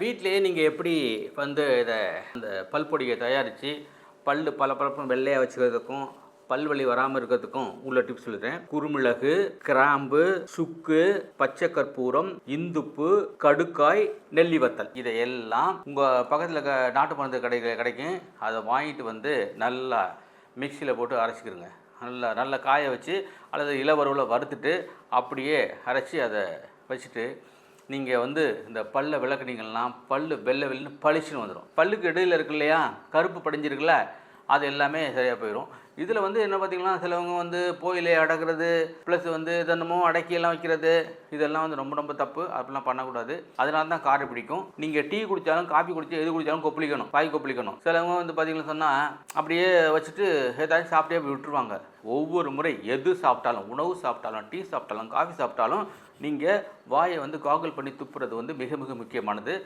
வீட்டிலேயே நீங்கள் எப்படி வந்து இந்த பல்பொடியை தயாரித்து பளபளப்புன்னு வெள்ளையாக வச்சுக்கிறதுக்கும் பல்வலி வராமல் இருக்கிறதுக்கும் உள்ள டிப்ஸ் சொல்லுறேன். குறுமிளகு, கிராம்பு, சுக்கு, பச்சை கற்பூரம், இந்துப்பு, கடுக்காய், நெல்லி வத்தல் இதையெல்லாம் உங்கள் பக்கத்தில் நாட்டு மருந்து கிடைக்கும். அதை வாங்கிட்டு வந்து நல்லா மிக்சியில் போட்டு அரைச்சிக்கிருங்க. நல்லா காய வச்சு அல்லது இளவருவில் வறுத்துட்டு அப்படியே அரைச்சி அதை வச்சுட்டு நீங்கள் வந்து இந்த பல்லை விளக்குனீங்கன்னா பல்லு வெள்ளைன்னு பளிச்சுன்னு வந்துடும். பல்லுக்கு இடையில் இருக்கு இல்லையா, கருப்பு படிஞ்சிருக்குல்ல, அது எல்லாமே சரியாக போயிடும். இதில் வந்து என்ன பார்த்திங்கன்னா, சிலவங்க வந்து போயிலே அடக்கிறது ப்ளஸ் வந்து தினமும் அடக்கியெல்லாம் வைக்கிறது, இதெல்லாம் வந்து ரொம்ப தப்பு. அப்படிலாம் பண்ணக்கூடாது. அதனால தான் காரை பிடிக்கும். நீங்கள் டீ குடித்தாலும் காஃபி குடித்து எது குடித்தாலும் கொப்பளிக்கணும், வாய் கொப்பளிக்கணும். சிலவங்க வந்து பார்த்திங்கன்னா சொன்னால் அப்படியே வச்சுட்டு ஏதாச்சும் சாப்பிட்டே போய் விட்டுருவாங்க. ஒவ்வொரு முறை எது சாப்பிட்டாலும், உணவு சாப்பிட்டாலும், டீ சாப்பிட்டாலும், காஃபி சாப்பிட்டாலும் நீங்கள் வாயை வந்து காகல் பண்ணி துப்புறது வந்து மிக மிக முக்கியமானது.